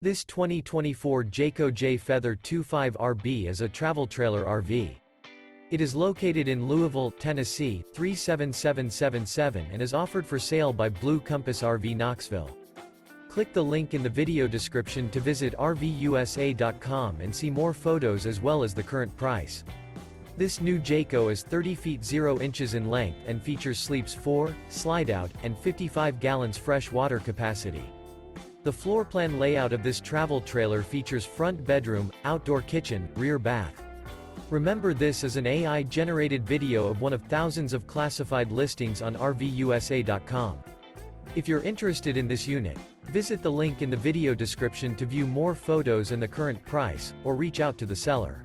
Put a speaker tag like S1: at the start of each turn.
S1: This 2024 Jayco Jay Feather 25RB is a travel trailer RV. It is located in Louisville, Tennessee, 37777 and is offered for sale by Blue Compass RV Knoxville. Click the link in the video description to visit RVUSA.com and see more photos as well as the current price. This new Jayco is 30 feet 0 inches in length and features sleeps 4, slide-out, and 55 gallons fresh water capacity. The floor plan layout of this travel trailer features front bedroom, outdoor kitchen, rear bath. Remember, this is an AI-generated video of one of thousands of classified listings on RVUSA.com. If you're interested in this unit, visit the link in the video description to view more photos and the current price, or reach out to the seller.